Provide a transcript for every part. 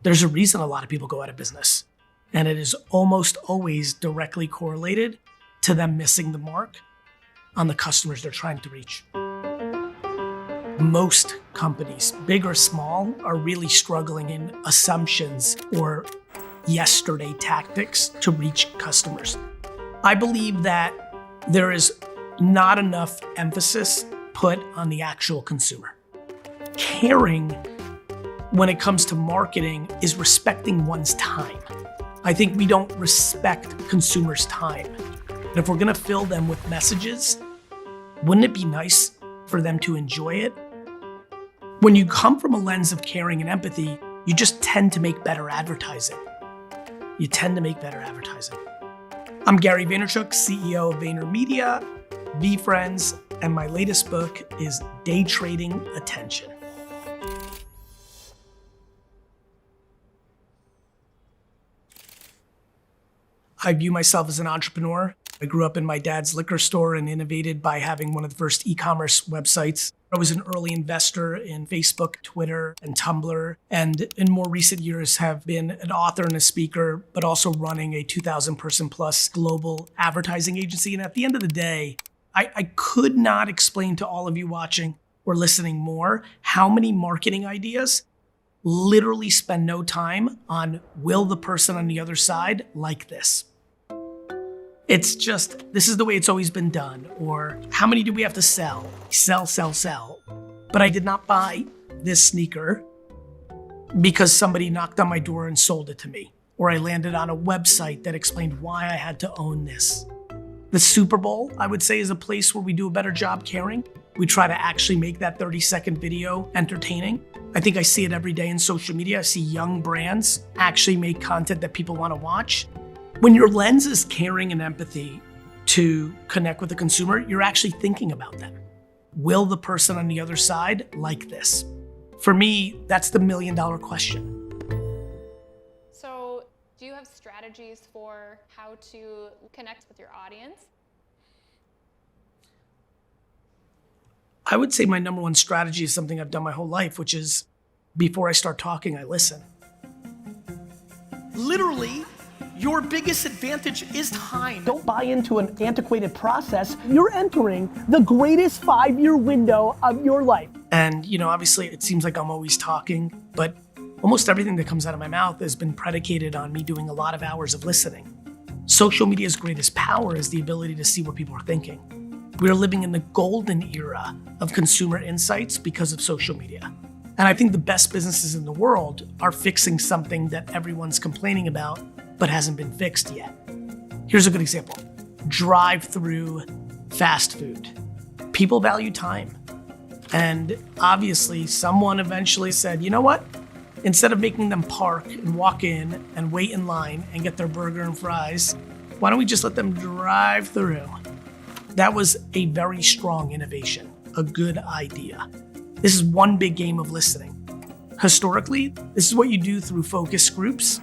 There's a reason a lot of people go out of business, and it is almost always directly correlated to them missing the mark on the customers they're trying to reach. Most companies, big or small, are really struggling in assumptions or yesterday tactics to reach customers. I believe that there is not enough emphasis put on the actual consumer. Caring when it comes to marketing is respecting one's time. I think we don't respect consumers' time. And if we're gonna fill them with messages, wouldn't it be nice for them to enjoy it? When you come from a lens of caring and empathy, you just tend to make better advertising. You tend to make better advertising. I'm Gary Vaynerchuk, CEO of VaynerMedia, VeeFriends, and my latest book is Day Trading Attention. I view myself as an entrepreneur. I grew up in my dad's liquor store and innovated by having one of the first e-commerce websites. I was an early investor in Facebook, Twitter, and Tumblr, and in more recent years have been an author and a speaker, but also running a 2,000 person plus global advertising agency. And at the end of the day, I could not explain to all of you watching or listening more how many marketing ideas literally spend no time on, will the person on the other side like this? It's just, this is the way it's always been done. Or how many do we have to sell? Sell, sell, sell. But I did not buy this sneaker because somebody knocked on my door and sold it to me. Or I landed on a website that explained why I had to own this. The Super Bowl, I would say, is a place where we do a better job caring. We try to actually make that 30-second video entertaining. I think I see it every day in social media. I see young brands actually make content that people want to watch. When your lens is caring and empathy to connect with the consumer, you're actually thinking about them. Will the person on the other side like this? For me, that's the $1 million question. So, do you have strategies for how to connect with your audience? I would say my number one strategy is something I've done my whole life, which is before I start talking, I listen. Literally, your biggest advantage is time. Don't buy into an antiquated process. You're entering the greatest 5-year window of your life. And obviously it seems like I'm always talking, but almost everything that comes out of my mouth has been predicated on me doing a lot of hours of listening. Social media's greatest power is the ability to see what people are thinking. We are living in the golden era of consumer insights because of social media. And I think the best businesses in the world are fixing something that everyone's complaining about but hasn't been fixed yet. Here's a good example. Drive-through fast food. People value time. And obviously someone eventually said, you know what? Instead of making them park and walk in and wait in line and get their burger and fries, why don't we just let them drive through? That was a very strong innovation, a good idea. This is one big game of listening. Historically, this is what you do through focus groups.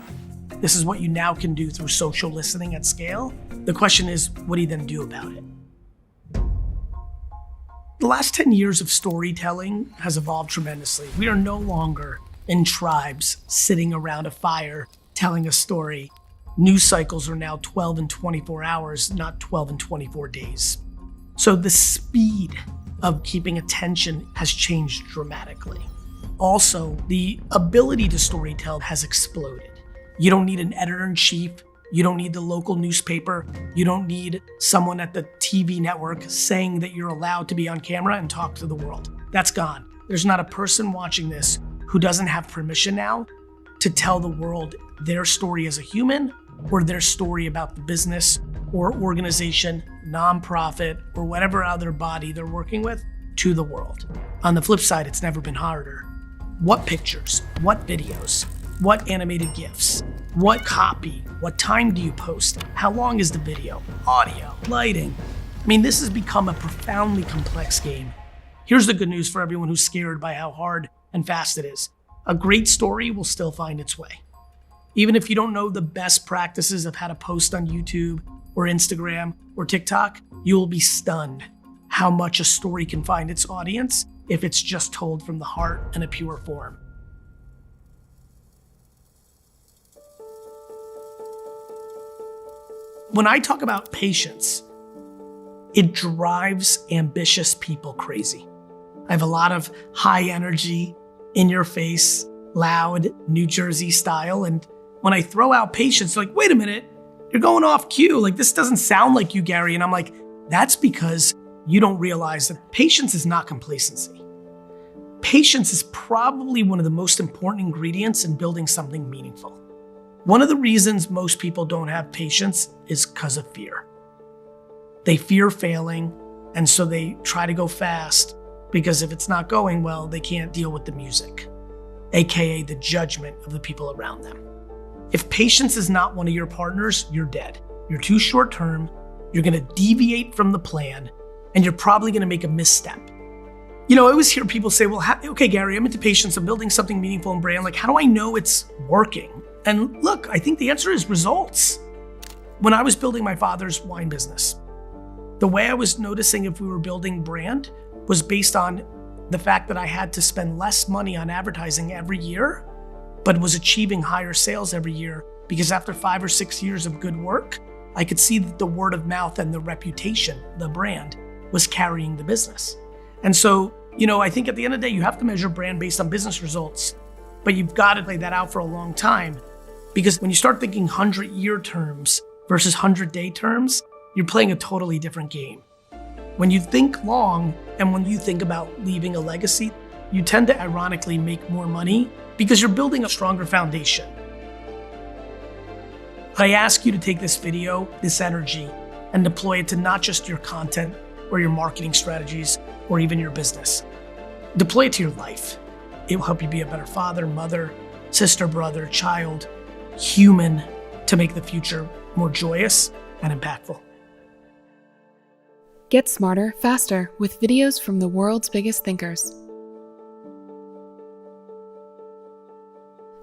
This is what you now can do through social listening at scale. The question is, what do you then do about it? The last 10 years of storytelling has evolved tremendously. We are no longer in tribes sitting around a fire telling a story. News cycles are now 12 and 24 hours, not 12 and 24 days. So the speed of keeping attention has changed dramatically. Also, the ability to storytell has exploded. You don't need an editor-in-chief. You don't need the local newspaper. You don't need someone at the TV network saying that you're allowed to be on camera and talk to the world. That's gone. There's not a person watching this who doesn't have permission now to tell the world their story as a human or their story about the business or organization, nonprofit, or whatever other body they're working with to the world. On the flip side, it's never been harder. What pictures? What videos? What animated GIFs? What copy? What time do you post? How long is the video? Audio, lighting. I mean, this has become a profoundly complex game. Here's the good news for everyone who's scared by how hard and fast it is. A great story will still find its way. Even if you don't know the best practices of how to post on YouTube or Instagram or TikTok, you will be stunned how much a story can find its audience if it's just told from the heart in a pure form. When I talk about patience, it drives ambitious people crazy. I have a lot of high energy, in your face, loud, New Jersey style. And when I throw out patience, they're like, wait a minute, you're going off cue. Like, this doesn't sound like you, Gary. And I'm like, that's because you don't realize that patience is not complacency. Patience is probably one of the most important ingredients in building something meaningful. One of the reasons most people don't have patience is because of fear. They fear failing, and so they try to go fast because if it's not going well, they can't deal with the music, AKA the judgment of the people around them. If patience is not one of your partners, you're dead. You're too short term, you're gonna deviate from the plan, and you're probably gonna make a misstep. I always hear people say, well, okay, Gary, I'm into patience, I'm building something meaningful in brand. Like, how do I know it's working? And look, I think the answer is results. When I was building my father's wine business, the way I was noticing if we were building brand was based on the fact that I had to spend less money on advertising every year, but was achieving higher sales every year because after 5 or 6 years of good work, I could see that the word of mouth and the reputation, the brand, was carrying the business. And so, I think at the end of the day, you have to measure brand based on business results, but you've got to play that out for a long time because when you start thinking 100-year terms versus 100-day terms, you're playing a totally different game. When you think long and when you think about leaving a legacy, you tend to ironically make more money because you're building a stronger foundation. I ask you to take this video, this energy, and deploy it to not just your content or your marketing strategies or even your business. Deploy it to your life. It will help you be a better father, mother, sister, brother, child, human, to make the future more joyous and impactful. Get smarter, faster with videos from the world's biggest thinkers.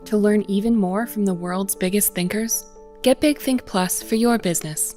To learn even more from the world's biggest thinkers, get Big Think Plus for your business.